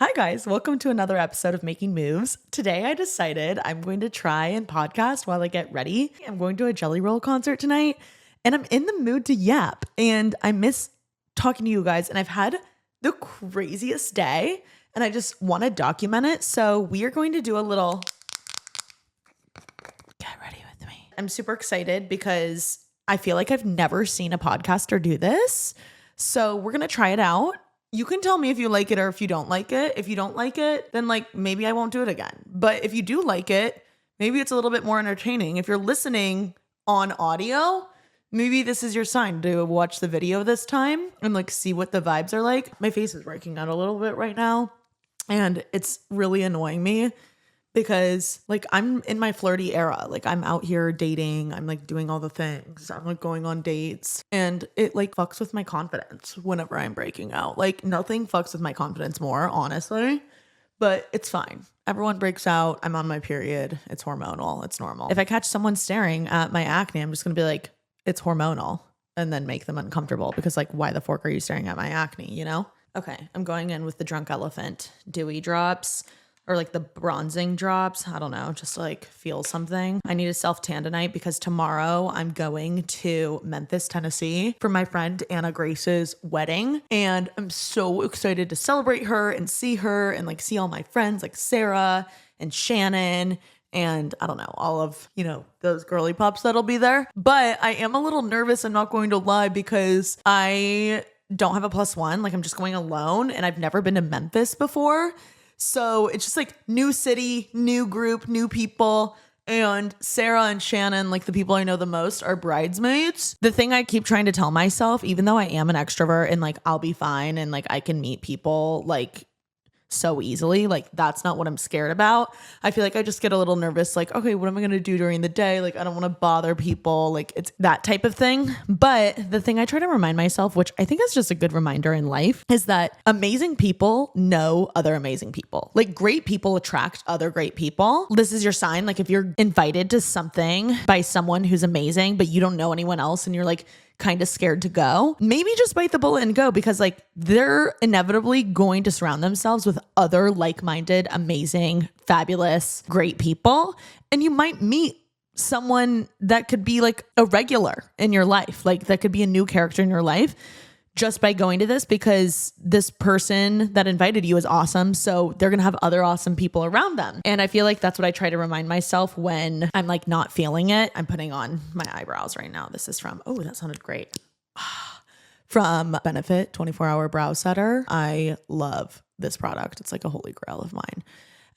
Hi guys, welcome to another episode of Making Moves. Today I decided I'm going to try and podcast while I get ready. I'm going to a Jelly Roll concert tonight and I'm in the mood to yap and I miss talking to you guys and I've had the craziest day and I just want to document it. So we are going to do a little get ready with me. I'm super excited because I feel like I've never seen a podcaster do this. So we're going to try it out. You can tell me if you like it or if you don't like it. If you don't like it, then maybe I won't do it again. But if you do like it, maybe it's a little bit more entertaining. If you're listening on audio, maybe this is your sign to watch the video this time and see what the vibes are like. My face is breaking out a little bit right now and it's really annoying me because I'm in my flirty era. I'm out here dating. I'm doing all the things. I'm going on dates and it fucks with my confidence whenever I'm breaking out. Nothing fucks with my confidence more, honestly, but it's fine. Everyone breaks out. I'm on my period. It's hormonal. It's normal. If I catch someone staring at my acne, I'm just going to be like, it's hormonal and then make them uncomfortable because why the fork are you staring at my acne? You know? Okay. I'm going in with the Drunk Elephant Dewy Drops. Or the bronzing drops. I don't know, just feel something. I need a self-tan tonight because tomorrow I'm going to Memphis, Tennessee for my friend Anna Grace's wedding. And I'm so excited to celebrate her and see her and see all my friends Sarah and Shannon and I don't know, all of, those girly pops that'll be there. But I am a little nervous, I'm not going to lie, because I don't have a +1. I'm just going alone and I've never been to Memphis before. So it's just new city, new group, new people. And Sarah and Shannon, the people I know the most, are bridesmaids. The thing I keep trying to tell myself, even though I am an extrovert and I'll be fine and I can meet people so easily, that's not what I'm scared about. I feel I just get a little nervous, okay, what am I going to do during the day? I don't want to bother people. It's that type of thing. But the thing I try to remind myself, which I think is just a good reminder in life, is that amazing people know other amazing people. Great people attract other great people. This is your sign. If you're invited to something by someone who's amazing, but you don't know anyone else and you're kind of scared to go, maybe just bite the bullet and go, because they're inevitably going to surround themselves with other like-minded, amazing, fabulous, great people. And you might meet someone that could be a regular in your life, that could be a new character in your life just by going to this, because this person that invited you is awesome. So they're going to have other awesome people around them. And I feel that's what I try to remind myself when I'm not feeling it. I'm putting on my eyebrows right now. This is from, oh, that sounded great. From Benefit 24-Hour Brow Setter. I love this product. It's a holy grail of mine.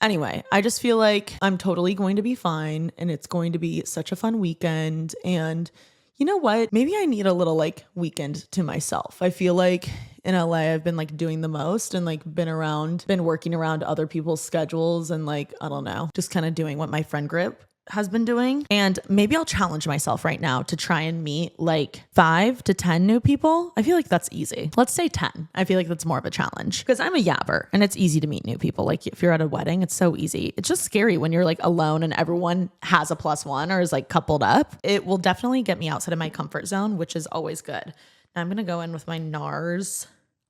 Anyway, I just feel I'm totally going to be fine and it's going to be such a fun weekend. And you know what? Maybe I need a little weekend to myself. I feel in LA, I've been doing the most and been working around other people's schedules and I don't know, just kind of doing what my friend group has been doing. And maybe I'll challenge myself right now to try and meet 5 to 10 new people. I feel that's easy. Let's say 10. I feel that's more of a challenge because I'm a yabber and it's easy to meet new people. If you're at a wedding, it's so easy. It's just scary when you're alone and everyone has a +1 or is coupled up. It will definitely get me outside of my comfort zone, which is always good. Now I'm going to go in with my NARS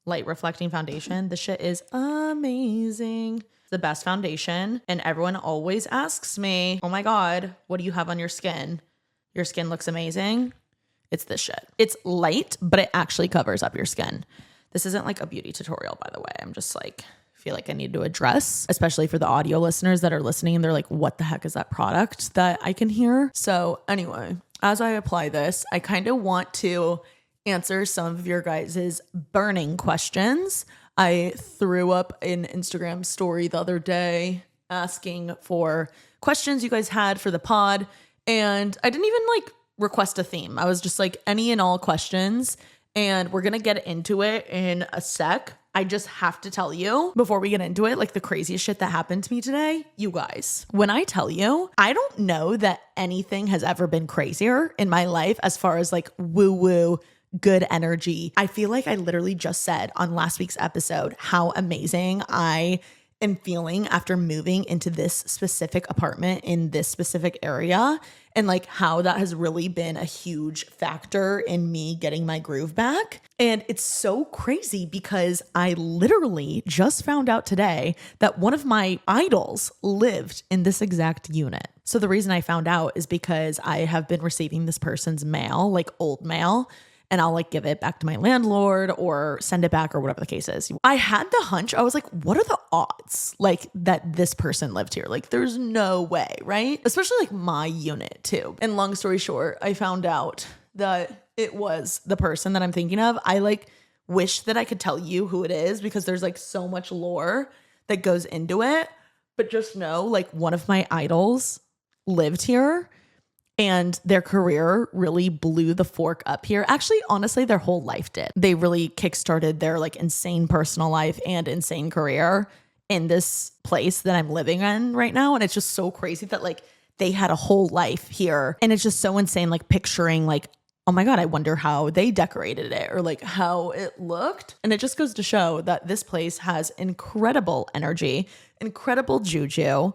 light reflecting foundation. The shit is amazing. The best foundation. And everyone always asks me, oh my God, what do you have on your skin? Your skin looks amazing. It's this shit. It's light, but it actually covers up your skin. This isn't a beauty tutorial, by the way. I'm just feel I need to address, especially for the audio listeners that are listening and they're what the heck is that product that I can hear? So anyway, as I apply this, I kind of want to answer some of your guys' burning questions. I threw up an Instagram story the other day asking for questions you guys had for the pod. And I didn't even request a theme. I was just any and all questions. And we're going to get into it in a sec. I just have to tell you before we get into it, the craziest shit that happened to me today, you guys, when I tell you, I don't know that anything has ever been crazier in my life as far as woo-woo, good energy. I feel I literally just said on last week's episode how amazing I and feeling after moving into this specific apartment in this specific area, and like how that has really been a huge factor in me getting my groove back. And it's so crazy because I literally just found out today that one of my idols lived in this exact unit. So the reason I found out is because I have been receiving this person's mail, like old mail, and I'll like give it back to my landlord or send it back or whatever the case is. I had the hunch, I was like, what are the odds like that this person lived here? Like there's no way, right? Especially like my unit too. And long story short, I found out that it was the person that I'm thinking of. I like wish that I could tell you who it is because there's like so much lore that goes into it. But just know like one of my idols lived here. And their career really blew the fork up here. Actually, honestly, their whole life did. They really kickstarted their like insane personal life and insane career in this place that I'm living in right now. And it's just so crazy that like they had a whole life here. And it's just so insane, like picturing like, oh my God, I wonder how they decorated it or like how it looked. And it just goes to show that this place has incredible energy, incredible juju,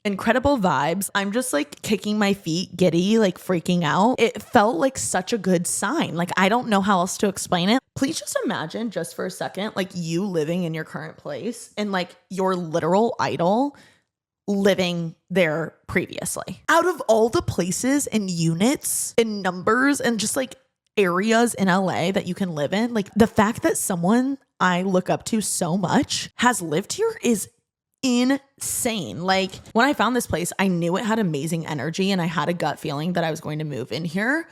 incredible vibes. I'm just like kicking my feet, giddy, like freaking out. It felt like such a good sign. Like, I don't know how else to explain it. Please just imagine just for a second, like you living in your current place and like your literal idol living there previously. Out of all the places and units and numbers and just like areas in LA that you can live in, like the fact that someone I look up to so much has lived here is insane. Like when I found this place, I knew it had amazing energy and I had a gut feeling that I was going to move in here.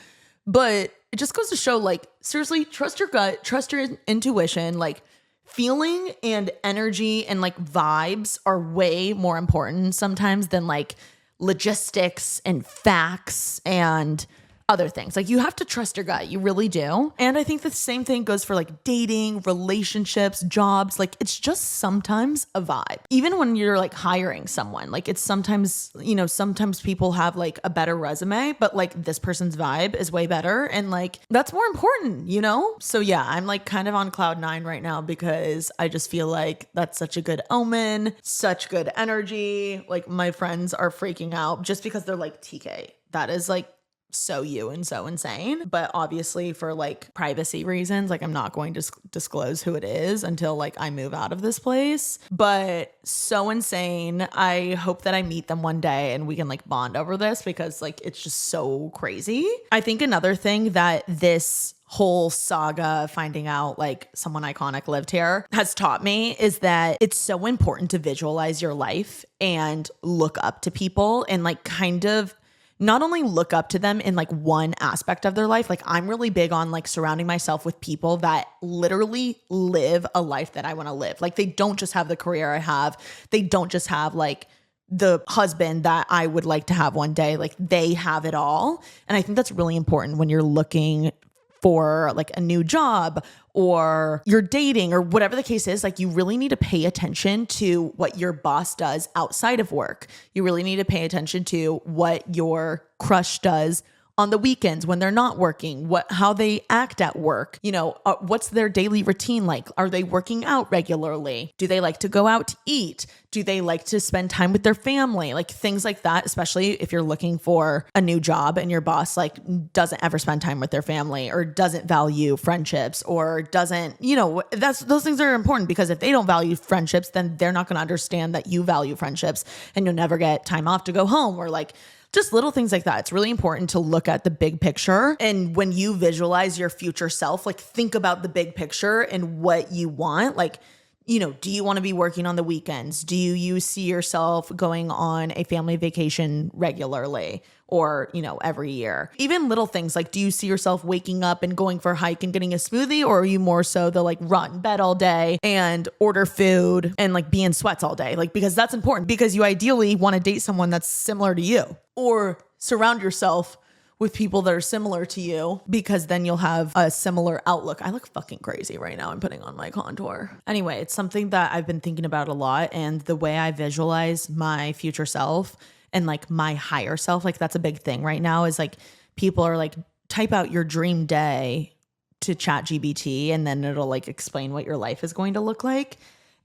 But it just goes to show, like, seriously, trust your gut, trust your intuition. Like feeling and energy and like vibes are way more important sometimes than like logistics and facts and other things. Like you have to trust your gut. You really do. And I think the same thing goes for like dating, relationships, jobs. Like it's just sometimes a vibe. Even when you're like hiring someone, like it's sometimes, you know, sometimes people have like a better resume, but like this person's vibe is way better. And like that's more important, you know? So yeah, I'm like kind of on cloud nine right now because I just feel like that's such a good omen, such good energy. Like my friends are freaking out just because they're like, TK, that is like so you and so insane. But obviously for like privacy reasons, like I'm not going to disclose who it is until like I move out of this place. But so insane. I hope that I meet them one day and we can like bond over this because like it's just so crazy. I think another thing that this whole saga finding out like someone iconic lived here has taught me is that it's so important to visualize your life and look up to people and like kind of not only look up to them in like one aspect of their life. Like I'm really big on like surrounding myself with people that literally live a life that I want to live. Like they don't just have the career I have. They don't just have like the husband that I would like to have one day. Like they have it all. And I think that's really important when you're looking for like a new job or you're dating or whatever the case is. Like you really need to pay attention to what your boss does outside of work. You really need to pay attention to what your crush does on the weekends when they're not working, how they act at work, you know, what's their daily routine like? Are they working out regularly? Do they like to go out to eat? Do they like to spend time with their family? Like things like that, especially if you're looking for a new job and your boss like doesn't ever spend time with their family or doesn't value friendships or doesn't, you know, those things are important because if they don't value friendships, then they're not going to understand that you value friendships and you'll never get time off to go home or like just little things like that. It's really important to look at the big picture. And when you visualize your future self, like think about the big picture and what you want. Like, you know, do you want to be working on the weekends? Do you see yourself going on a family vacation regularly or, you know, every year? Even little things like, do you see yourself waking up and going for a hike and getting a smoothie? Or are you more so the like rot in bed all day and order food and like be in sweats all day? Like, because that's important because you ideally want to date someone that's similar to you or surround yourself with people that are similar to you because then you'll have a similar outlook. I look fucking crazy right now. I'm putting on my contour. Anyway, it's something that I've been thinking about a lot, and the way I visualize my future self and like my higher self, like that's a big thing right now is like people are like, type out your dream day to ChatGPT and then it'll like explain what your life is going to look like.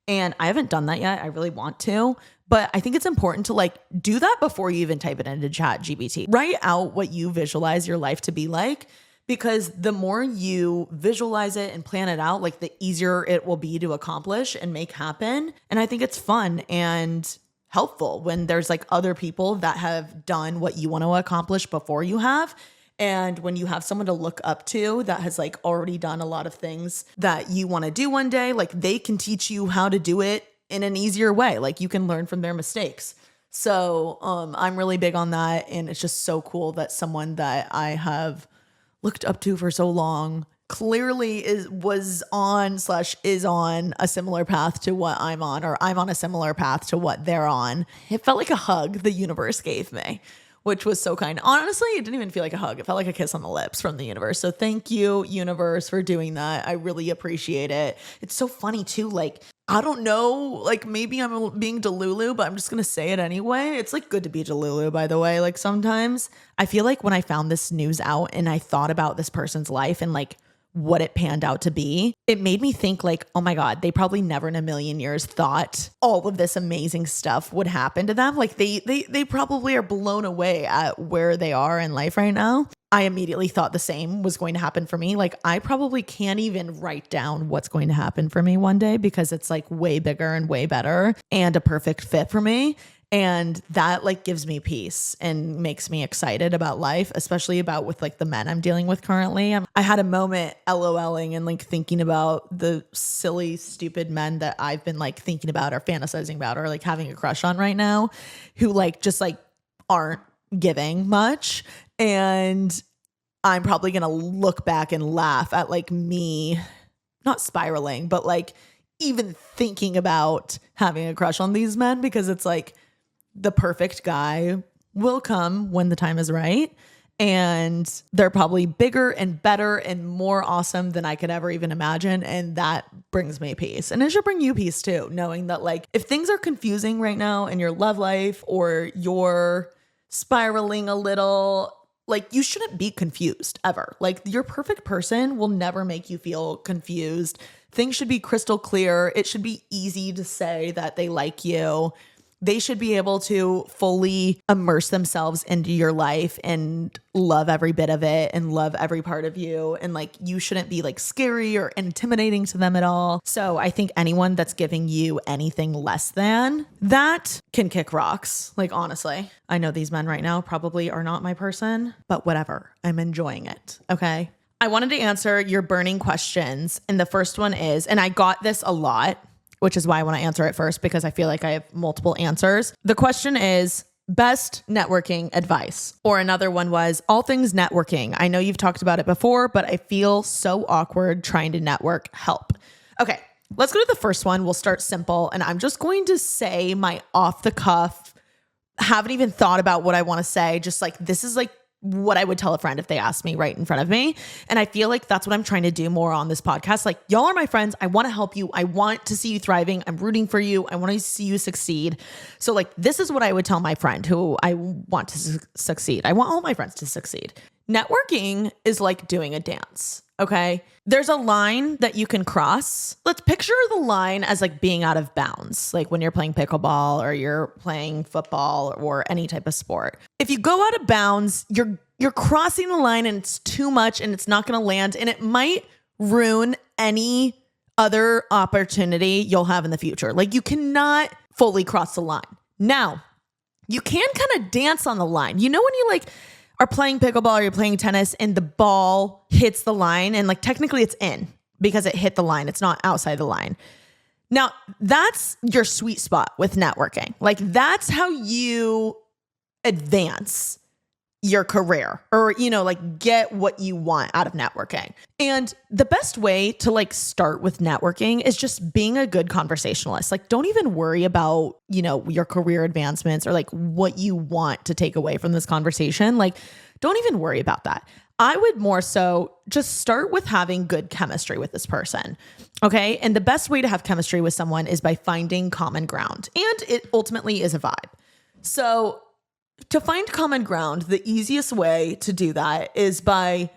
And I haven't done that yet. I really want to. But I think it's important to like do that before you even type it into ChatGPT. Write out what you visualize your life to be like, because the more you visualize it and plan it out, like the easier it will be to accomplish and make happen. And I think it's fun and helpful when there's like other people that have done what you want to accomplish before you have. And when you have someone to look up to that has like already done a lot of things that you want to do one day, like they can teach you how to do it in an easier way. Like you can learn from their mistakes. So I'm really big on that. And it's just so cool that someone that I have looked up to for so long clearly was on / is on a similar path to what I'm on, or I'm on a similar path to what they're on. It felt like a hug the universe gave me, which was so kind. Honestly, it didn't even feel like a hug. It felt like a kiss on the lips from the universe. So thank you, universe, for doing that. I really appreciate it. It's so funny too. Like, I don't know, like maybe I'm being Delulu, but I'm just going to say it anyway. It's like good to be Delulu, by the way. Like sometimes I feel like when I found this news out and I thought about this person's life and like what it panned out to be, it made me think like, oh my God, they probably never in a million years thought all of this amazing stuff would happen to them. Like they probably are blown away at where they are in life right now. I immediately thought the same was going to happen for me. Like I probably can't even write down what's going to happen for me one day because it's like way bigger and way better and a perfect fit for me. And that like gives me peace and makes me excited about life, especially about with like the men I'm dealing with currently. I had a moment LOLing and like thinking about the silly, stupid men that I've been like thinking about or fantasizing about or like having a crush on right now who like just like aren't giving much. And I'm probably going to look back and laugh at like me, not spiraling, but like even thinking about having a crush on these men, because it's like the perfect guy will come when the time is right. And they're probably bigger and better and more awesome than I could ever even imagine. And that brings me peace. And it should bring you peace too, knowing that like if things are confusing right now in your love life or you're spiraling a little, like you shouldn't be confused ever. Like your perfect person will never make you feel confused. Things should be crystal clear. It should be easy to say that they like you. They should be able to fully immerse themselves into your life and love every bit of it and love every part of you. And like, you shouldn't be like scary or intimidating to them at all. So I think anyone that's giving you anything less than that can kick rocks. Like, honestly, I know these men right now probably are not my person, but whatever. I'm enjoying it. Okay. I wanted to answer your burning questions. And the first one is, and I got this a lot, which is why I want to answer it first, because I feel like I have multiple answers. The question is best networking advice. Or another one was all things networking. I know you've talked about it before, but I feel so awkward trying to network. Help. Okay, let's go to the first one. We'll start simple. And I'm just going to say my off the cuff, haven't even thought about what I want to say. Just like, this is like what I would tell a friend if they asked me right in front of me. And I feel like that's what I'm trying to do more on this podcast. Like, y'all are my friends. I want to help you. I want to see you thriving. I'm rooting for you. I want to see you succeed. So like, this is what I would tell my friend who I want to succeed. I want all my friends to succeed. Networking is like doing a dance. Okay. There's a line that you can cross. Let's picture the line as like being out of bounds. Like when you're playing pickleball or you're playing football or any type of sport. If you go out of bounds, you're crossing the line and it's too much and it's not going to land and it might ruin any other opportunity you'll have in the future. Like you cannot fully cross the line. Now, you can kind of dance on the line. You know when you like are playing pickleball or you're playing tennis and the ball hits the line and like technically it's in because it hit the line. It's not outside the line. Now that's your sweet spot with networking. Like that's how you advance your career or, you know, like get what you want out of networking. And the best way to like start with networking is just being a good conversationalist. Like don't even worry about, you know, your career advancements or like what you want to take away from this conversation. Like don't even worry about that. I would more so just start with having good chemistry with this person. Okay. And the best way to have chemistry with someone is by finding common ground. And it ultimately is a vibe. So to find common ground, the easiest way to do that is by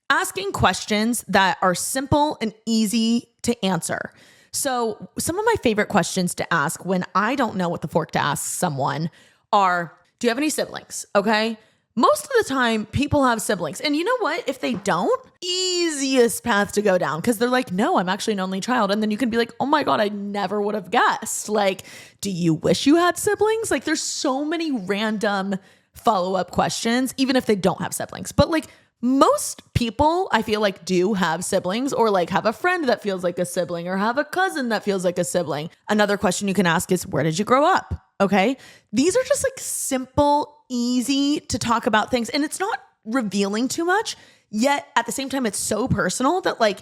asking questions that are simple and easy to answer. So some of my favorite questions to ask when I don't know what the fork to ask someone are, do you have any siblings? Okay. Most of the time people have siblings. And you know what? If they don't, easiest path to go down, because they're like, no, I'm actually an only child. And then you can be like, oh my God, I never would have guessed. Like, do you wish you had siblings? Like, there's so many random follow-up questions, even if they don't have siblings. But like most people, I feel like, do have siblings, or like have a friend that feels like a sibling, or have a cousin that feels like a sibling. Another question you can ask is, where did you grow up? Okay. These are just like simple, easy to talk about things. And it's not revealing too much, yet at the same time, it's so personal that like,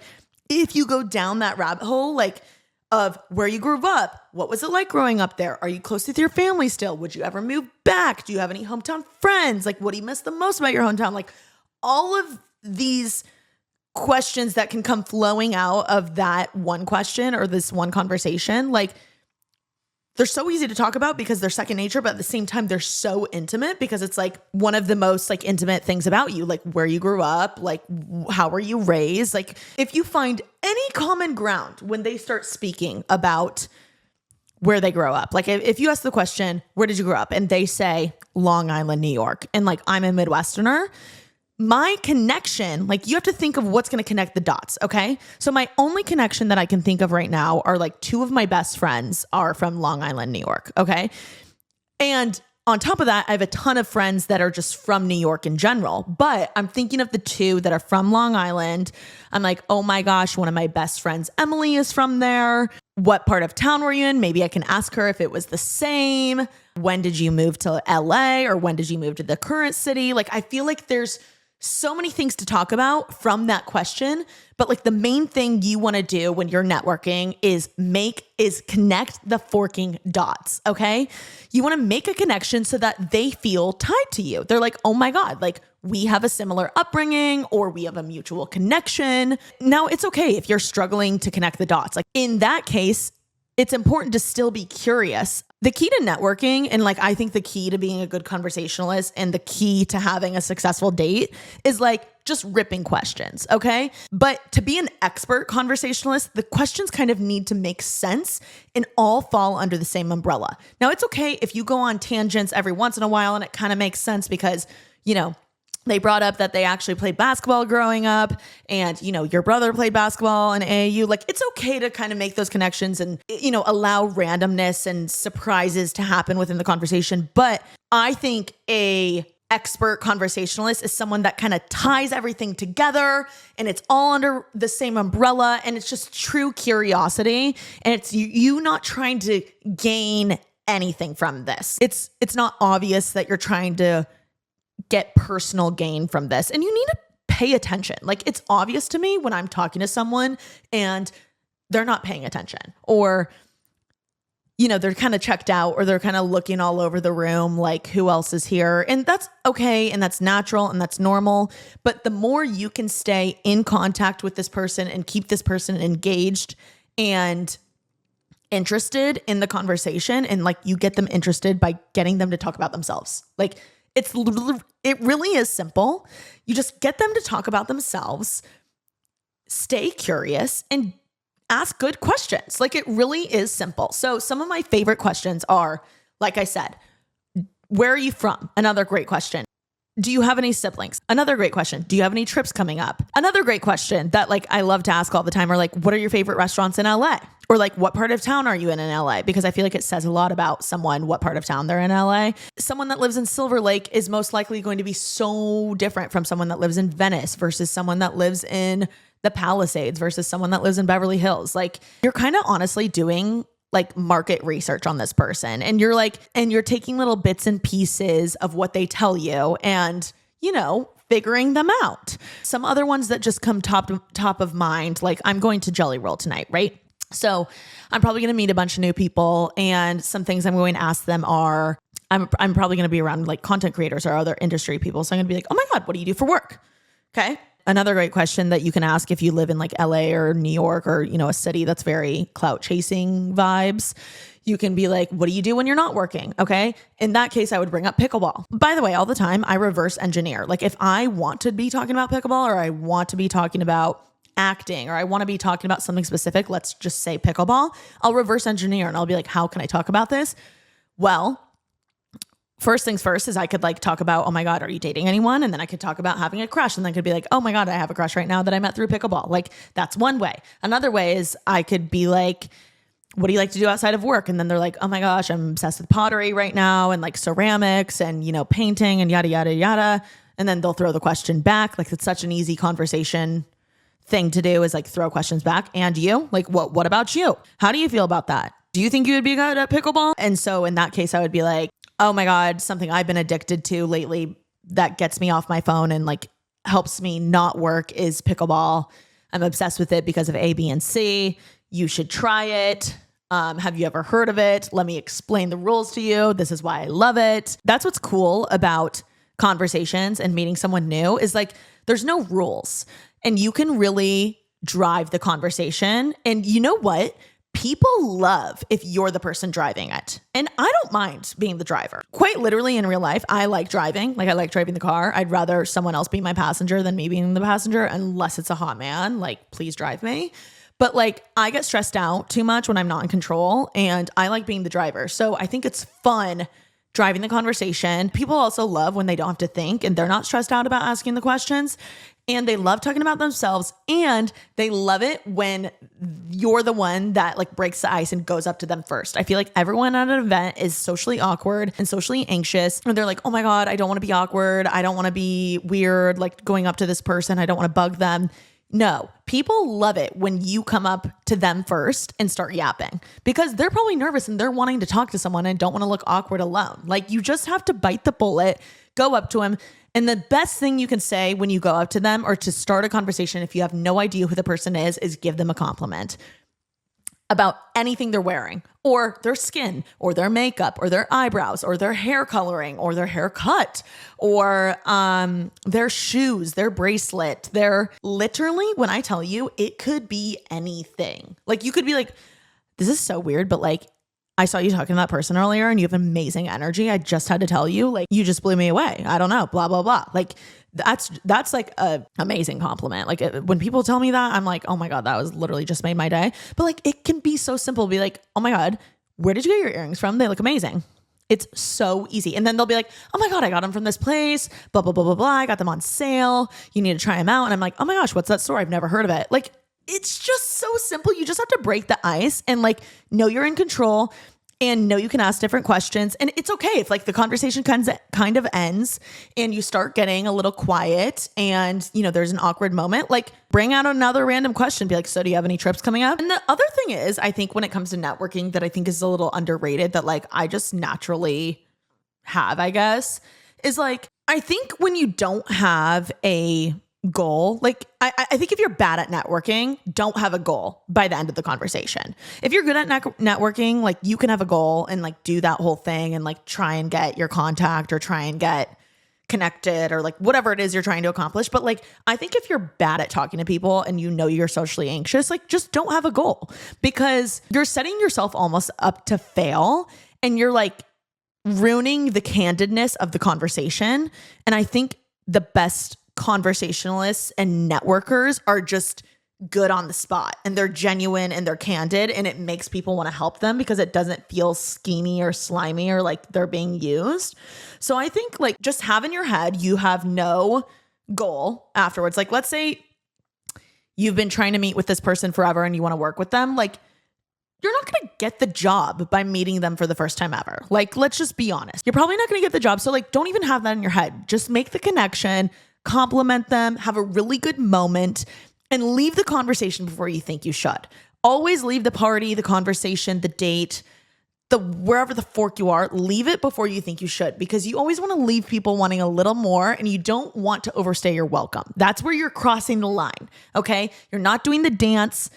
if you go down that rabbit hole, like of where you grew up, what was it like growing up there? Are you close with your family still? Would you ever move back? Do you have any hometown friends? Like, what do you miss the most about your hometown? Like all of these questions that can come flowing out of that one question or this one conversation, like they're so easy to talk about because they're second nature, but at the same time, they're so intimate because it's like one of the most like intimate things about you, like where you grew up, like how were you raised? Like if you find any common ground when they start speaking about where they grow up, like if you ask the question, where did you grow up? And they say Long Island, New York. And like, I'm a Midwesterner. My connection, like you have to think of what's going to connect the dots. Okay. So my only connection that I can think of right now are like two of my best friends are from Long Island, New York. Okay. And on top of that, I have a ton of friends that are just from New York in general, but I'm thinking of the two that are from Long Island. I'm like, oh my gosh, one of my best friends, Emily, is from there. What part of town were you in? Maybe I can ask her if it was the same. When did you move to LA, or when did you move to the current city? Like, I feel like there's so many things to talk about from that question, but like the main thing you want to do when you're networking is connect the forking dots. Okay. You want to make a connection so that they feel tied to you. They're like, oh my God, like we have a similar upbringing, or we have a mutual connection. Now it's okay if you're struggling to connect the dots. Like in that case, it's important to still be curious. The key to networking, and like I think the key to being a good conversationalist and the key to having a successful date is like just ripping questions, okay? But to be an expert conversationalist, the questions kind of need to make sense and all fall under the same umbrella. Now, it's okay if you go on tangents every once in a while and it kind of makes sense because, you know, they brought up that they actually played basketball growing up, and, you know, your brother played basketball in AAU. Like, it's okay to kind of make those connections and, you know, allow randomness and surprises to happen within the conversation. But I think a expert conversationalist is someone that kind of ties everything together and it's all under the same umbrella, and it's just true curiosity. And it's you not trying to gain anything from this. It's not obvious that you're trying to get personal gain from this, and you need to pay attention. Like, it's obvious to me when I'm talking to someone and they're not paying attention, or, you know, they're kind of checked out, or they're kind of looking all over the room like, who else is here? And that's okay, and that's natural, and that's normal. But the more you can stay in contact with this person and keep this person engaged and interested in the conversation, and like you get them interested by getting them to talk about themselves. Like, it really is simple. You just get them to talk about themselves, stay curious, and ask good questions. Like, it really is simple. So some of my favorite questions are, like I said, where are you from? Another great question. Do you have any siblings? Another great question. Do you have any trips coming up? Another great question that like I love to ask all the time are like, what are your favorite restaurants in LA? Or like, what part of town are you in LA? Because I feel like it says a lot about someone, what part of town they're in LA. Someone that lives in Silver Lake is most likely going to be so different from someone that lives in Venice versus someone that lives in the Palisades versus someone that lives in Beverly Hills. Like, you're kind of honestly doing like market research on this person. And you're taking little bits and pieces of what they tell you and, you know, figuring them out. Some other ones that just come top of mind, like I'm going to Jelly Roll tonight, right? So I'm probably going to meet a bunch of new people, and some things I'm going to ask them are, I'm probably going to be around like content creators or other industry people. So I'm going to be like, oh my God, what do you do for work? Okay. Another great question that you can ask if you live in like LA or New York, or, you know, a city that's very clout chasing vibes. You can be like, what do you do when you're not working? Okay. In that case, I would bring up pickleball. By the way, all the time I reverse engineer. Like, if I want to be talking about pickleball, or I want to be talking about acting or I want to be talking about something specific, let's just say pickleball, I'll reverse engineer and I'll be like, how can I talk about this? Well, first things first is I could like talk about, oh my God, are you dating anyone? And then I could talk about having a crush. And then I could be like, oh my God, I have a crush right now that I met through pickleball. Like that's one way. Another way is I could be like, what do you like to do outside of work? And then they're like, oh my gosh, I'm obsessed with pottery right now and like ceramics and, you know, painting and yada, yada, yada. And then they'll throw the question back. Like it's such an easy conversation thing to do is like throw questions back. And you, like, what about you? How do you feel about that? Do you think you would be good at pickleball? And so in that case, I would be like, oh my God, something I've been addicted to lately that gets me off my phone and like helps me not work is pickleball. I'm obsessed with it because of A, B, and C. You should try it. Have you ever heard of it? Let me explain the rules to you. This is why I love it. That's what's cool about conversations and meeting someone new is like, there's no rules and you can really drive the conversation. And you know what? People love if you're the person driving it. And I don't mind being the driver. Quite literally in real life, I like driving. Like I like driving the car. I'd rather someone else be my passenger than me being the passenger, unless it's a hot man. Like, please drive me. But like, I get stressed out too much when I'm not in control and I like being the driver. So I think it's fun driving the conversation. People also love when they don't have to think and they're not stressed out about asking the questions. And they love talking about themselves and they love it when you're the one that like breaks the ice and goes up to them first. I feel like everyone at an event is socially awkward and socially anxious. And they're like, oh my God, I don't want to be awkward. I don't want to be weird, like going up to this person. I don't want to bug them. No, people love it when you come up to them first and start yapping because they're probably nervous and they're wanting to talk to someone and don't want to look awkward alone. Like you just have to bite the bullet, go up to them. And the best thing you can say when you go up to them or to start a conversation, if you have no idea who the person is give them a compliment about anything they're wearing or their skin or their makeup or their eyebrows or their hair coloring or their haircut or their shoes, their bracelet. They're literally, when I tell you, it could be anything. Like you could be like, this is so weird, but like, I saw you talking to that person earlier and you have amazing energy. I just had to tell you, like, you just blew me away. I don't know, blah, blah, blah. Like that's like a amazing compliment. Like when people tell me that, I'm like, oh my God, that was literally just made my day. But like, it can be so simple. Be like, oh my God, where did you get your earrings from? They look amazing. It's so easy. And then they'll be like, oh my God, I got them from this place, blah, blah, blah, blah, blah. I got them on sale. You need to try them out. And I'm like, oh my gosh, what's that store? I've never heard of it. Like, it's just so simple. You just have to break the ice and like know you're in control and know you can ask different questions. And it's okay if like the conversation kind of ends and you start getting a little quiet and, you know, there's an awkward moment, like bring out another random question. Be like, so do you have any trips coming up? And the other thing is, I think when it comes to networking that I think is a little underrated that like I just naturally have, I guess, is like, I think when you don't have a goal, like I think if you're bad at networking, don't have a goal by the end of the conversation. If you're good at networking, like you can have a goal and like do that whole thing and like try and get your contact or try and get connected or like whatever it is you're trying to accomplish. But like, I think if you're bad at talking to people and you know you're socially anxious, like just don't have a goal because you're setting yourself almost up to fail and you're like ruining the candidness of the conversation. And I think the best conversationalists and networkers are just good on the spot and they're genuine and they're candid and it makes people want to help them because it doesn't feel schemy or slimy or like they're being used. So I think like just have in your head, you have no goal afterwards. Like let's say you've been trying to meet with this person forever and you want to work with them. Like you're not going to get the job by meeting them for the first time ever. Like, let's just be honest. You're probably not going to get the job. So like, don't even have that in your head. Just make the connection, compliment them, have a really good moment, and leave the conversation before you think you should. Always leave the party, the conversation, the date, the wherever the fork you are, leave it before you think you should because you always want to leave people wanting a little more and you don't want to overstay your welcome. That's where you're crossing the line, okay? You're not doing the dance.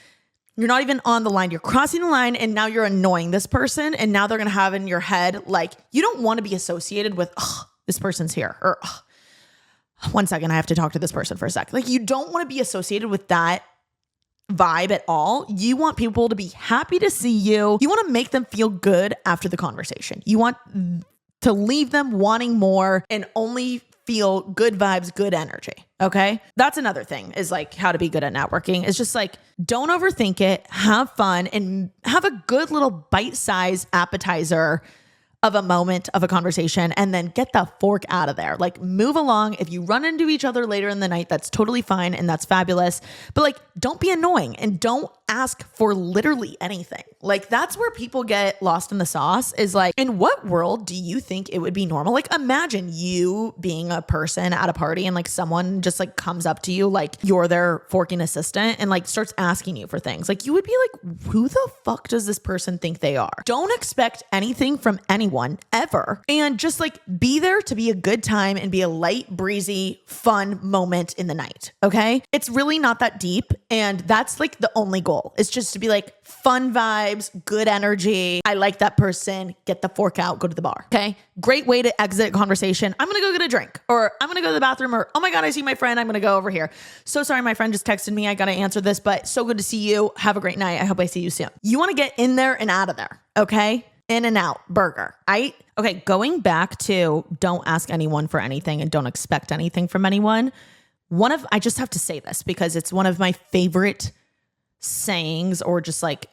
You're not even on the line. You're crossing the line and now you're annoying this person and now they're going to have in your head, like, you don't want to be associated with, oh, this person's here or, oh, 1 second, I have to talk to this person for a sec. Like you don't want to be associated with that vibe at all. You want people to be happy to see you. You want to make them feel good after the conversation. You want to leave them wanting more and only feel good vibes, good energy. Okay. That's another thing is like how to be good at networking. It's just like, don't overthink it, have fun, and have a good little bite-sized appetizer of a moment of a conversation, and then get the fork out of there. Like, move along. If you run into each other later in the night, that's totally fine and that's fabulous. But like, don't be annoying and don't ask for literally anything. Like, that's where people get lost in the sauce, is like, in what world do you think it would be normal? Like, imagine you being a person at a party and like someone just like comes up to you, like you're their forking assistant, and like starts asking you for things. Like, you would be like, who the fuck does this person think they are? Don't expect anything from anyone ever. And just like be there to be a good time and be a light, breezy, fun moment in the night. Okay. It's really not that deep. And that's like the only goal. It's just to be like fun vibes, good energy. I like that person. Get the fork out, go to the bar. Okay. Great way to exit a conversation. I'm going to go get a drink, or I'm going to go to the bathroom, or, oh my God, I see my friend. I'm going to go over here. So sorry, my friend just texted me. I got to answer this, but so good to see you. Have a great night. I hope I see you soon. You want to get in there and out of there. Okay. In and out burger. Okay. Going back to don't ask anyone for anything and don't expect anything from anyone. I just have to say this because it's one of my favorite sayings or just like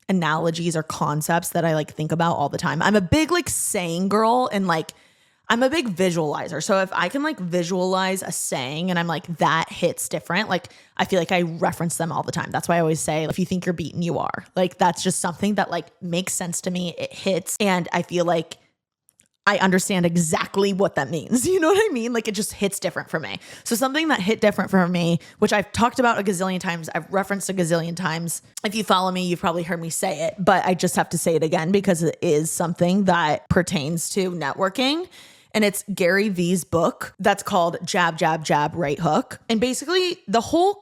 analogies or concepts that I like think about all the time. I'm a big like saying girl, and like I'm a big visualizer. So if I can like visualize a saying and I'm like, that hits different, like I feel like I reference them all the time. That's why I always say, if you think you're beaten, you are. Like, that's just something that like makes sense to me. It hits, and I feel like I understand exactly what that means. You know what I mean? Like, it just hits different for me. So something that hit different for me, which I've talked about a gazillion times, I've referenced a gazillion times. If you follow me, you've probably heard me say it, but I just have to say it again because it is something that pertains to networking. And it's Gary Vee's book that's called Jab, Jab, Jab, Right Hook. And basically the whole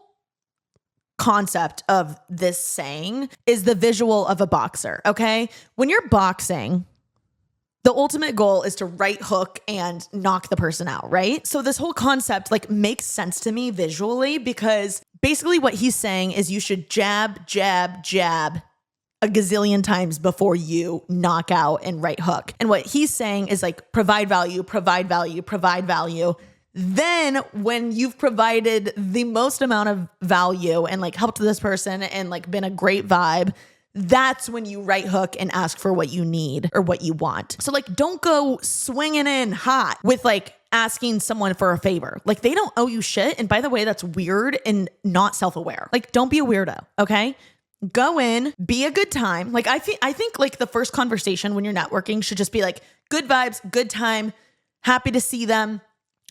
concept of this saying is the visual of a boxer. Okay. When you're boxing, the ultimate goal is to right hook and knock the person out, right? So this whole concept like makes sense to me visually, because basically what he's saying is you should jab, jab, jab a gazillion times before you knock out and right hook. And what he's saying is like provide value, provide value, provide value. Then when you've provided the most amount of value and like helped this person and like been a great vibe, that's when you right hook and ask for what you need or what you want. So like, don't go swinging in hot with like asking someone for a favor. Like, they don't owe you shit. And by the way, that's weird and not self-aware. Like, don't be a weirdo. Okay. Go in, be a good time. Like, I think like the first conversation when you're networking should just be like good vibes, good time, happy to see them,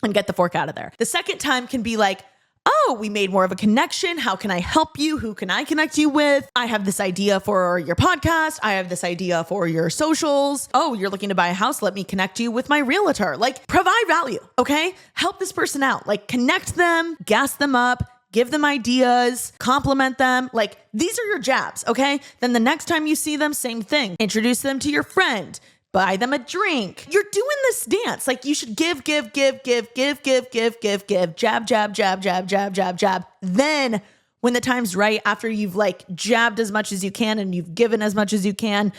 and get the fork out of there. The second time can be like, oh, we made more of a connection. How can I help you? Who can I connect you with? I have this idea for your podcast. I have this idea for your socials. Oh, you're looking to buy a house. Let me connect you with my realtor. Like, provide value. Okay. Help this person out. Like, connect them, gas them up, give them ideas, compliment them. Like, these are your jabs. Okay. Then the next time you see them, same thing. Introduce them to your friend. Buy them a drink. You're doing this dance. Like, you should give, jab, jab, jab, jab, jab, jab, jab. Then when the time's right, after you've like jabbed as much as you can and you've given as much as you can,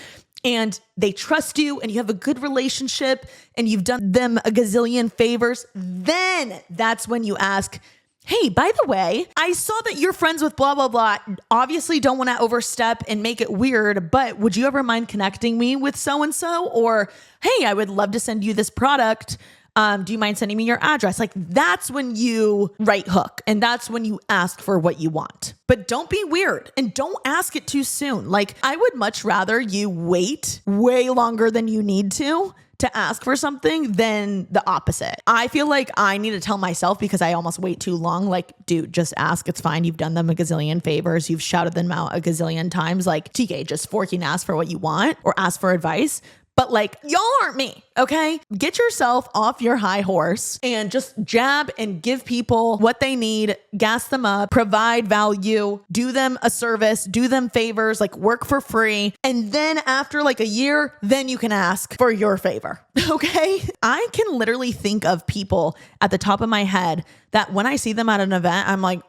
and they trust you and you have a good relationship and you've done them a gazillion favors, then that's when you ask, hey, by the way, I saw that you're friends with blah, blah, blah. Obviously don't want to overstep and make it weird, but would you ever mind connecting me with so-and-so? Or, hey, I would love to send you this product. Do you mind sending me your address? Like, that's when you right hook, and that's when you ask for what you want. But don't be weird and don't ask it too soon. Like, I would much rather you wait way longer than you need to ask for something than the opposite. I feel like I need to tell myself, because I almost wait too long. Like, dude, just ask. It's fine. You've done them a gazillion favors. You've shouted them out a gazillion times. Like, TK, just forking ask for what you want or ask for advice. But like, y'all aren't me, okay? Get yourself off your high horse and just jab and give people what they need, gas them up, provide value, do them a service, do them favors, like work for free. And then after like a year, then you can ask for your favor, okay? I can literally think of people at the top of my head that when I see them at an event, I'm like,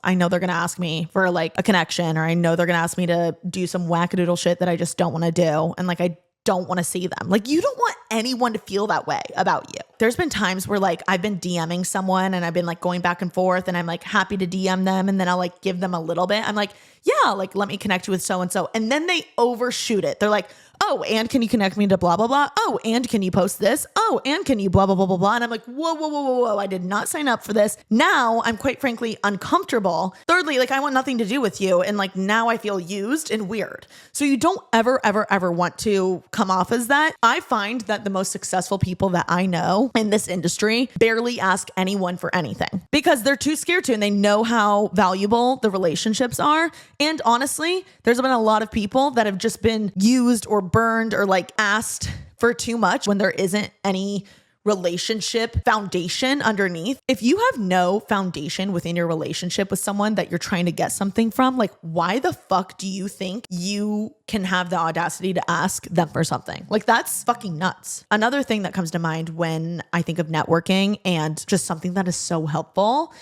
I know they're going to ask me for like a connection, or I know they're going to ask me to do some wackadoodle shit that I just don't want to do. And like, I don't want to see them. Like, you don't want anyone to feel that way about you. there's been times where like I've been DMing someone and I've been like going back and forth and I'm like happy to DM them. And then I'll like give them a little bit. I'm like, yeah, like let me connect you with so-and-so. And then they overshoot it. They're like, oh, and can you connect me to blah, blah, blah? Oh, and can you post this? Oh, and can you blah, blah, blah, blah, blah. And I'm like, whoa, whoa, whoa, whoa, whoa. I did not sign up for this. Now I'm quite frankly uncomfortable. Thirdly, like I want nothing to do with you. And like now I feel used and weird. So you don't ever, ever, ever want to come off as that. I find that the most successful people that I know in this industry barely ask anyone for anything because they're too scared to, and they know how valuable the relationships are. And honestly, there's been a lot of people that have just been used or burned or like asked for too much when there isn't any relationship foundation underneath. If you have no foundation within your relationship with someone that you're trying to get something from, like why the fuck do you think you can have the audacity to ask them for something? Like that's fucking nuts. Another thing that comes to mind when I think of networking and just something that is so helpful,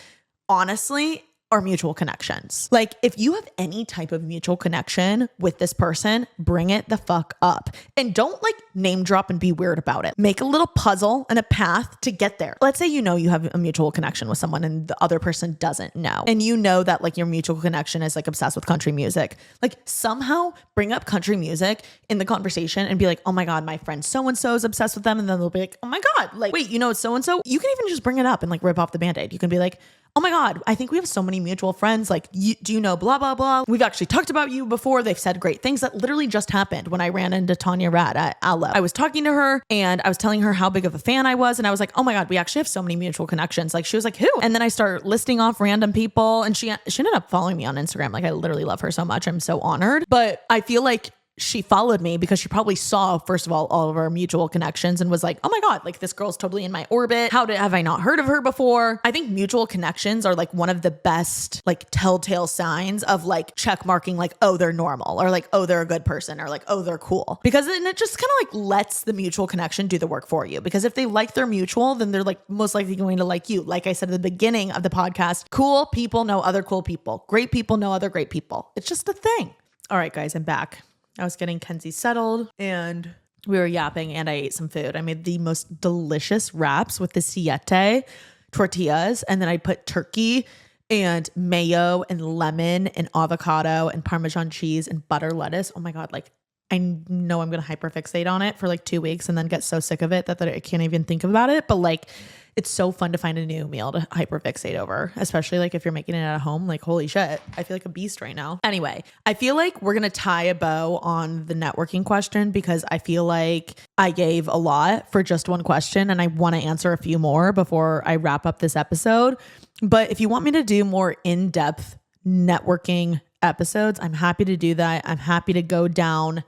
honestly, are mutual connections. Like if you have any type of mutual connection with this person, bring it the fuck up and don't like name drop and be weird about it. Make a little puzzle and a path to get there. Let's say you know you have a mutual connection with someone and the other person doesn't know. And you know that like your mutual connection is like obsessed with country music. Like somehow bring up country music in the conversation and be like, oh my God, my friend so-and-so is obsessed with them. And then they'll be like, oh my God, like, wait, you know, so-and-so. You can even just bring it up and like rip off the Band-Aid. You can be like, oh my God, I think we have so many mutual friends. Like, do you know blah, blah, blah? We've actually talked about you before. They've said great things. That literally just happened when I ran into Tanya Rad at Aloe. I was talking to her and I was telling her how big of a fan I was. And I was like, oh my God, we actually have so many mutual connections. Like she was like, who? And then I start listing off random people and she ended up following me on Instagram. Like I literally love her so much. I'm so honored. But I feel like she followed me because she probably saw, first of all of our mutual connections and was like, oh my God, like this girl's totally in my orbit. Have I not heard of her before? I think mutual connections are like one of the best like telltale signs of like check marking, like, oh, they're normal or like, oh, they're a good person or like, oh, they're cool. Because then it just kind of like lets the mutual connection do the work for you. Because if they like their mutual, then they're like most likely going to like you. Like I said at the beginning of the podcast, cool people know other cool people. Great people know other great people. It's just a thing. All right, guys, I'm back. I was getting Kenzie settled and we were yapping and I ate some food. I made the most delicious wraps with the siete tortillas. And then I put turkey and mayo and lemon and avocado and Parmesan cheese and butter lettuce. Oh my God. Like I know I'm going to hyperfixate on it for like 2 weeks and then get so sick of it that I can't even think about it. But like, it's so fun to find a new meal to hyperfixate over, especially like if you're making it at home. Like, holy shit, I feel like a beast right now. Anyway, I feel like we're going to tie a bow on the networking question because I feel like I gave a lot for just one question and I want to answer a few more before I wrap up this episode. But if you want me to do more in-depth networking episodes, I'm happy to do that. I'm happy to go down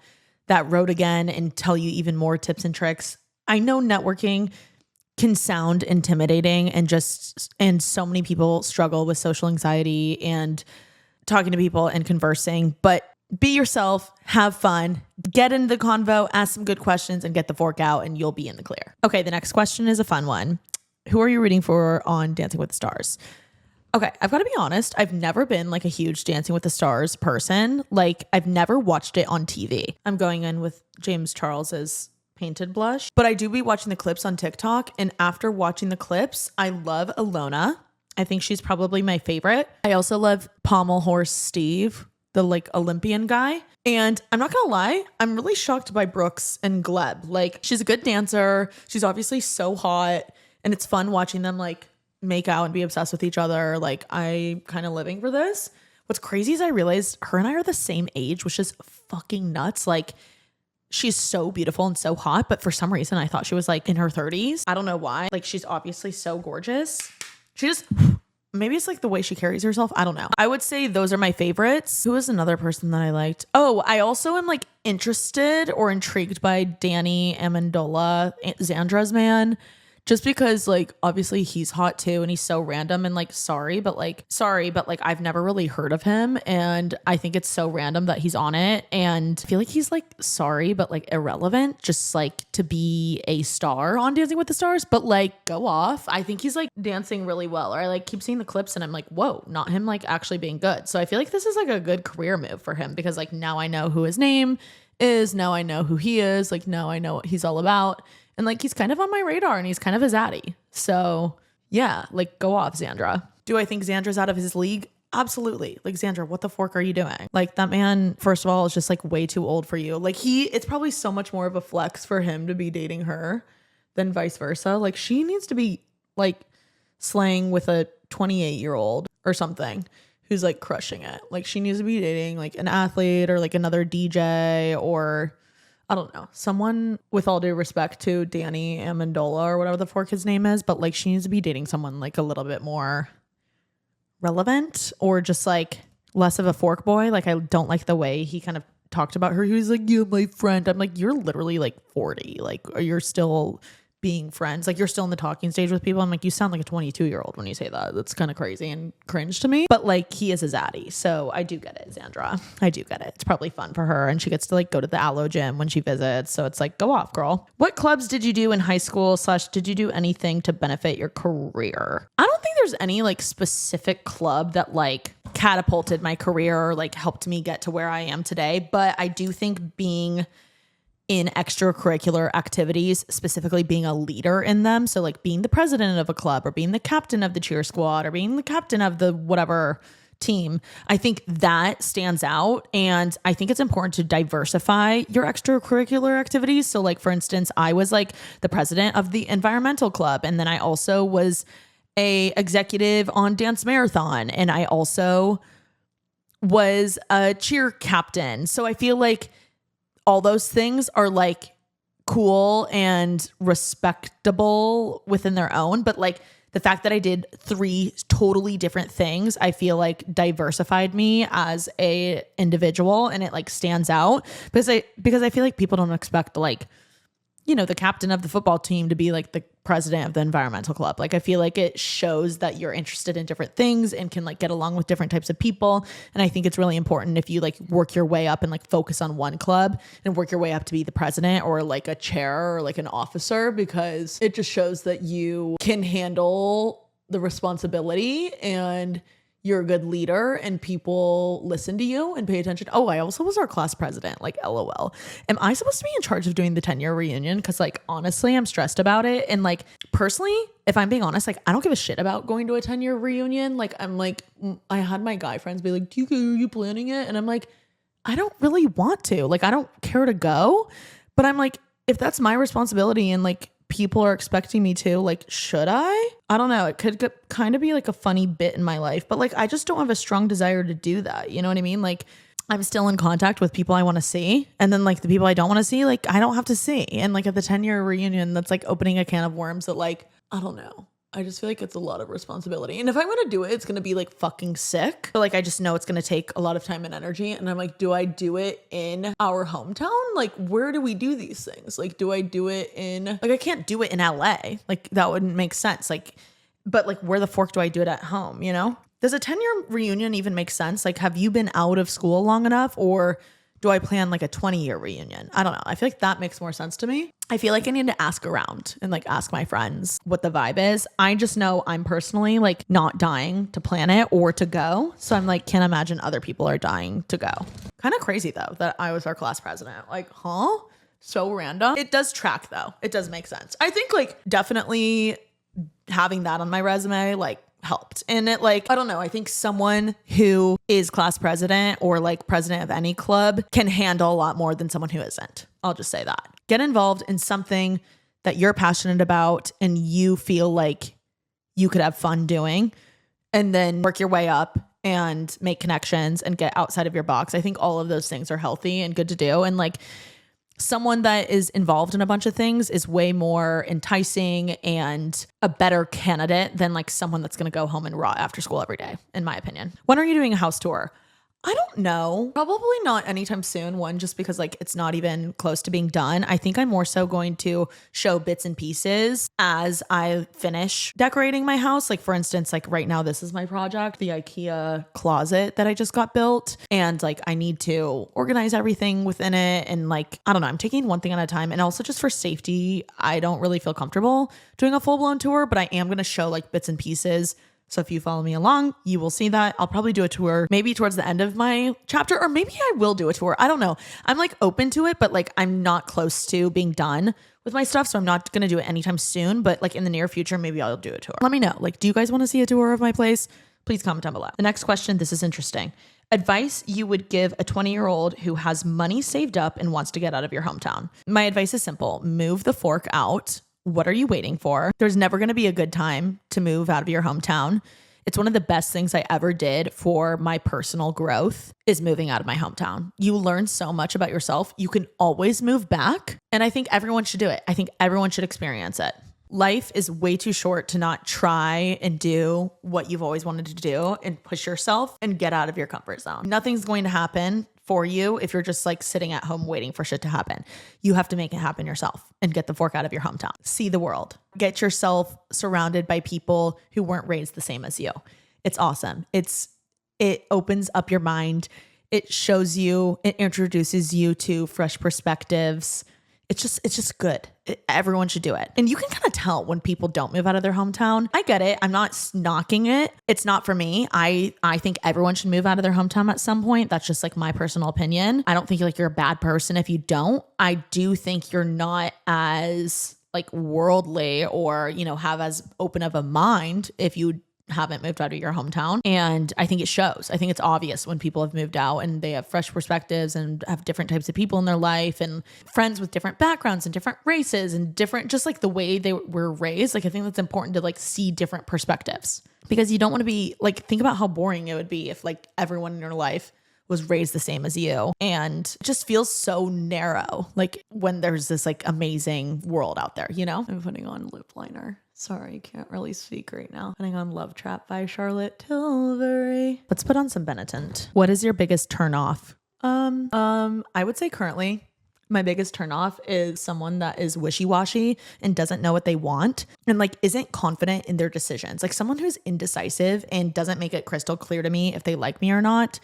that road again and tell you even more tips and tricks. I know networking can sound intimidating and so many people struggle with social anxiety and talking to people and conversing, but be yourself, have fun, get into the convo, ask some good questions and get the fork out and you'll be in the clear. Okay. The next question is a fun one. Who are you rooting for on Dancing with the Stars? Okay. I've got to be honest. I've never been like a huge Dancing with the Stars person. Like I've never watched it on TV. I'm going in with James Charles's Painted Blush, but I do be watching the clips on TikTok. And after watching the clips, I love Ilona. I think she's probably my favorite. I also love Pommel Horse Steve, the like Olympian guy. And I'm not gonna lie, I'm really shocked by Brooks and Gleb. Like she's a good dancer. She's obviously so hot and it's fun watching them like make out and be obsessed with each other. Like I'm kind of living for this. What's crazy is I realized her and I are the same age, which is fucking nuts. Like she's so beautiful and so hot, but for some reason I thought she was like in her 30s. I don't know why. Like she's obviously so gorgeous. She just, maybe it's like the way she carries herself. I don't know. I would say those are my favorites. Who is another person that I liked? Oh, I also am like interested or intrigued by Danny Amendola, Zandra's man. Just because like obviously he's hot too and he's so random and like sorry but like I've never really heard of him and I think it's so random that he's on it and I feel like he's like sorry but like irrelevant just like to be a star on Dancing with the Stars, but like go off. I think he's like dancing really well, or I like keep seeing the clips and I'm like, whoa, not him like actually being good. So I feel like this is like a good career move for him because like now I know who his name is, now I know who he is, like now I know what he's all about. And like, he's kind of on my radar and he's kind of a zaddy. So yeah, like go off, Xandra. Do I think Xandra's out of his league? Absolutely. Like, Xandra, what the fork are you doing? Like, that man, first of all, is just like way too old for you. Like, it's probably so much more of a flex for him to be dating her than vice versa. Like, she needs to be like slaying with a 28-year-old or something who's like crushing it. Like, she needs to be dating like an athlete or like another DJ or I don't know, someone, with all due respect to Danny Amendola or whatever the fork his name is, but like she needs to be dating someone like a little bit more relevant or just like less of a fork boy. Like, I don't like the way he kind of talked about her. He was like, "Yeah, my friend." I'm like, you're literally like 40. Like, you're still being friends. Like, you're still in the talking stage with people. I'm like, you sound like a 22-year-old when you say that. That's kind of crazy and cringe to me. But like, he is a zaddy. So I do get it, Xandra. I do get it. It's probably fun for her. And she gets to like go to the Aloe gym when she visits. So it's like, go off, girl. What clubs did you do in high school / did you do anything to benefit your career? I don't think there's any like specific club that like catapulted my career or like helped me get to where I am today. But I do think being in extracurricular activities, specifically being a leader in them. So like being the president of a club or being the captain of the cheer squad or being the captain of the whatever team, I think that stands out. And I think it's important to diversify your extracurricular activities. So like, for instance, I was like the president of the environmental club. And then I also was a executive on Dance Marathon. And I also was a cheer captain. So I feel like all those things are like cool and respectable within their own. But like the fact that I did 3 totally different things, I feel like diversified me as a individual, and it like stands out because I feel like people don't expect like, you know, the captain of the football team to be like the president of the environmental club. Like, I feel like it shows that you're interested in different things and can like get along with different types of people. And I think it's really important if you like work your way up and like focus on one club and work your way up to be the president or like a chair or like an officer, because it just shows that you can handle the responsibility and you're a good leader and people listen to you and pay attention. Oh, I also was our class president. Like, LOL. Am I supposed to be in charge of doing the 10-year reunion? Because like, honestly, I'm stressed about it. And like, personally, if I'm being honest, like, I don't give a shit about going to a 10-year reunion. Like, I'm like, I had my guy friends be like, are you planning it? And I'm like, I don't really want to. Like, I don't care to go. But I'm like, if that's my responsibility and like, people are expecting me to, like, should I? I don't know. It could kind of be like a funny bit in my life, but like, I just don't have a strong desire to do that. You know what I mean? Like, I'm still in contact with people I want to see. And then like the people I don't want to see, like, I don't have to see. And like at the 10-year reunion, that's like opening a can of worms that like, I don't know. I just feel like it's a lot of responsibility. And if I'm going to do it, it's going to be like fucking sick. But like, I just know it's going to take a lot of time and energy. And I'm like, do I do it in our hometown? Like, where do we do these things? Like, do I do it in, like, I can't do it in LA. Like, that wouldn't make sense. Like, but like, where the fork do I do it at home? You know, does a 10-year reunion even make sense? Like, have you been out of school long enough, or do I plan like a 20-year reunion? I don't know. I feel like that makes more sense to me. I feel like I need to ask around and like ask my friends what the vibe is. I just know I'm personally like not dying to plan it or to go. So I'm like, can't imagine other people are dying to go. Kind of crazy though that I was our class president. Like, huh? So random. It does track though. It does make sense. I think like definitely having that on my resume like helped. And it like, I don't know, I think someone who is class president or like president of any club can handle a lot more than someone who isn't. I'll just say that. Get involved in something that you're passionate about and you feel like you could have fun doing, and then work your way up and make connections and get outside of your box. I think all of those things are healthy and good to do. And like, someone that is involved in a bunch of things is way more enticing and a better candidate than like someone that's going to go home and rot after school every day, in my opinion. When are you doing a house tour? I don't know. Probably not anytime soon. One, just because like it's not even close to being done. I think I'm more so going to show bits and pieces as I finish decorating my house. Like, for instance, like right now, this is my project, the IKEA closet that I just got built. And like, I need to organize everything within it. And like, I don't know, I'm taking one thing at a time. And also just for safety, I don't really feel comfortable doing a full blown tour, but I am going to show like bits and pieces So if you follow me along, you will see that. I'll probably do a tour maybe towards the end of my chapter, or maybe I will do a tour. I don't know. I'm like open to it, but like I'm not close to being done with my stuff. So I'm not going to do it anytime soon, but like in the near future, maybe I'll do a tour. Let me know. Like, do you guys want to see a tour of my place? Please comment down below. The next question, this is interesting. Advice you would give a 20-year-old who has money saved up and wants to get out of your hometown. My advice is simple. Move the fork out. What are you waiting for? There's never going to be a good time to move out of your hometown. It's one of the best things I ever did for my personal growth is moving out of my hometown. You learn so much about yourself. You can always move back. And I think everyone should do it. I think everyone should experience it. Life is way too short to not try and do what you've always wanted to do and push yourself and get out of your comfort zone. Nothing's going to happen for you if you're just like sitting at home waiting for shit to happen. You have to make it happen yourself and get the fork out of your hometown. See the world. Get yourself surrounded by people who weren't raised the same as you. It's awesome. It opens up your mind. It shows you, it introduces you to fresh perspectives. It's just good. Everyone should do it. And you can kind of tell when people don't move out of their hometown. I get it. I'm not knocking it. It's not for me. I think everyone should move out of their hometown at some point. That's just like my personal opinion. I don't think like you're a bad person if you don't. I do think you're not as like worldly or, you know, have as open of a mind if you haven't moved out of your hometown. And I think it shows. I think it's obvious when people have moved out and they have fresh perspectives and have different types of people in their life and friends with different backgrounds and different races and different, just like the way they were raised. Like, I think that's important to like see different perspectives because you don't want to be like, think about how boring it would be if like everyone in your life was raised the same as you, and it just feels so narrow. Like when there's this like amazing world out there, you know? I'm putting on lip liner. Sorry, can't really speak right now. Putting on Love Trap by Charlotte Tilbury. Let's put on some Benetint. What is your biggest turnoff? I would say currently my biggest turnoff is someone that is wishy-washy and doesn't know what they want and like isn't confident in their decisions. Like someone who's indecisive and doesn't make it crystal clear to me if they like me or not.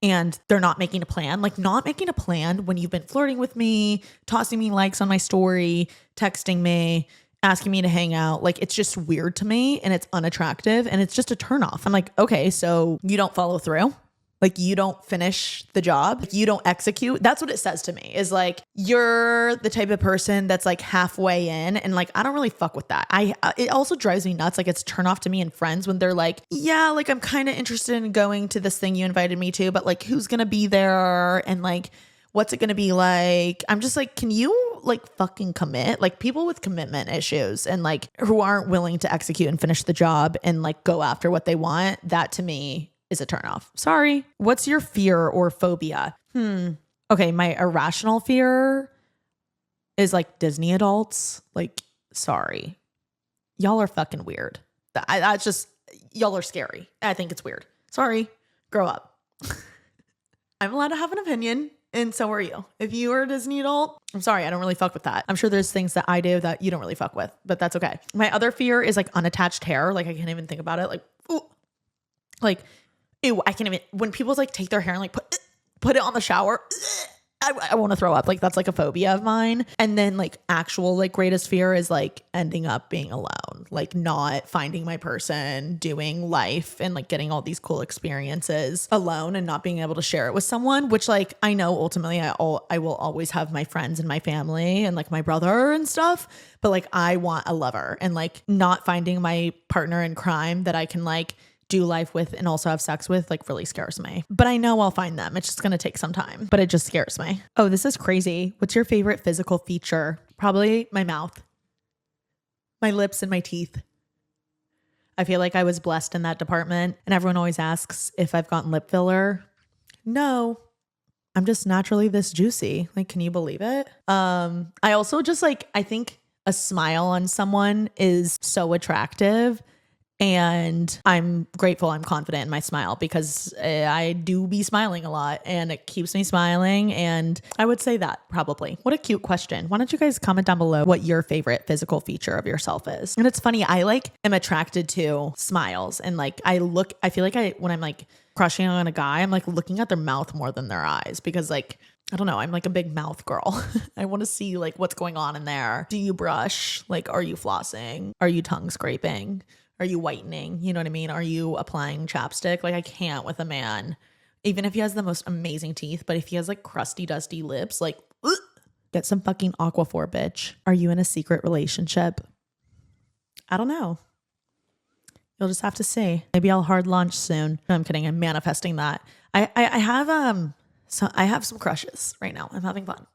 And they're not making a plan, like not making a plan when you've been flirting with me, tossing me likes on my story, texting me, asking me to hang out. Like it's just weird to me and it's unattractive and it's just a turnoff. I'm like, okay, so you don't follow through. Like you don't finish the job. Like, you don't execute. That's what it says to me is like, you're the type of person that's like halfway in and like, I don't really fuck with that. It also drives me nuts. Like it's turn off to me and friends when they're like, yeah, like I'm kind of interested in going to this thing you invited me to, but like who's going to be there? And like, what's it going to be like? I'm just like, can you like fucking commit? Like people with commitment issues and like who aren't willing to execute and finish the job and like go after what they want. That to me is a turnoff. Sorry. What's your fear or phobia? Okay. My irrational fear is like Disney adults. Like, sorry. Y'all are fucking weird. That's just, y'all are scary. I think it's weird. Sorry. Grow up. I'm allowed to have an opinion. And so are you. If you are a Disney adult, I'm sorry, I don't really fuck with that. I'm sure there's things that I do that you don't really fuck with, but that's okay. My other fear is like unattached hair. Like I can't even think about it. Like, ooh, like, ew, I can't even, when people like take their hair and like put it on the shower, I want to throw up. Like that's like a phobia of mine. And then like actual like greatest fear is like ending up being alone, like not finding my person, doing life and like getting all these cool experiences alone and not being able to share it with someone, which like I know ultimately I will always have my friends and my family and like my brother and stuff. But like I want a lover and like not finding my partner in crime that I can like do life with and also have sex with like really scares me. But I know I'll find them. It's just going to take some time, but it just scares me. Oh, this is crazy. What's your favorite physical feature? Probably my mouth, my lips and my teeth. I feel like I was blessed in that department and everyone always asks if I've gotten lip filler. No, I'm just naturally this juicy. Like, can you believe it? I also just like, I think a smile on someone is so attractive. And I'm grateful, I'm confident in my smile because I do be smiling a lot and it keeps me smiling. And I would say that probably. What a cute question. Why don't you guys comment down below what your favorite physical feature of yourself is? And it's funny, I like am attracted to smiles and like I feel like when I'm like crushing on a guy, I'm like looking at their mouth more than their eyes because like, I don't know. I'm like a big mouth girl. I want to see like what's going on in there. Do you brush? Like, are you flossing? Are you tongue scraping? Are you whitening? You know what I mean? Are you applying chapstick? Like I can't with a man, even if he has the most amazing teeth, but if he has like crusty, dusty lips, like ugh, get some fucking Aquaphor, bitch. Are you in a secret relationship? I don't know. You'll just have to see. Maybe I'll hard launch soon. No, I'm kidding. I'm manifesting that. I have some crushes right now. I'm having fun.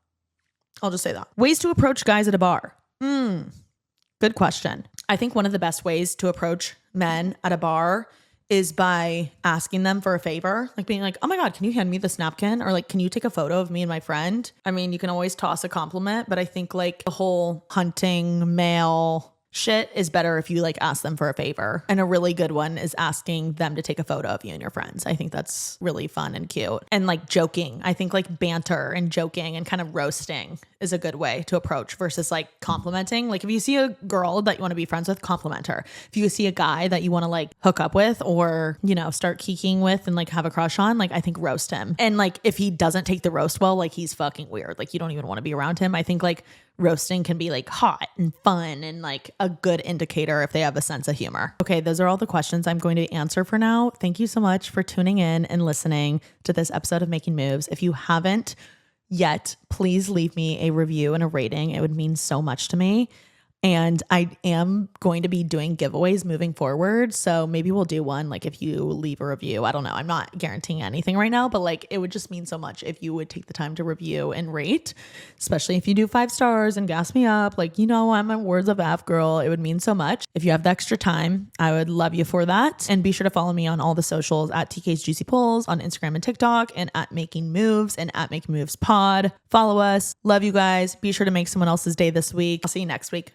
I'll just say that. Ways to approach guys at a bar. Good question. I think one of the best ways to approach men at a bar is by asking them for a favor, like being like, oh my God, can you hand me this napkin? Or like, can you take a photo of me and my friend? I mean, you can always toss a compliment, but I think like the whole hunting male shit is better if you like ask them for a favor. And a really good one is asking them to take a photo of you and your friends. I think that's really fun and cute. And like joking. I think like banter and joking and kind of roasting is a good way to approach versus like complimenting. Like if you see a girl that you want to be friends with, compliment her. If you see a guy that you want to like hook up with or, you know, start keeking with and like have a crush on, like I think roast him. And like if he doesn't take the roast well, like he's fucking weird. Like you don't even want to be around him. I think like roasting can be like hot and fun and like a good indicator if they have a sense of humor. Okay, those are all the questions I'm going to answer for now. Thank you so much for tuning in and listening to this episode of Making Moves. If you haven't yet, please leave me a review and a rating. It would mean so much to me. And I am going to be doing giveaways moving forward. So maybe we'll do one, like if you leave a review. I don't know. I'm not guaranteeing anything right now, but like it would just mean so much if you would take the time to review and rate, especially if you do 5 stars and gas me up. Like, you know, I'm a words of F girl. It would mean so much. If you have the extra time, I would love you for that. And be sure to follow me on all the socials at TK's Juicy Pulls on Instagram and TikTok and at Making Moves and at Making Moves Pod. Follow us. Love you guys. Be sure to make someone else's day this week. I'll see you next week.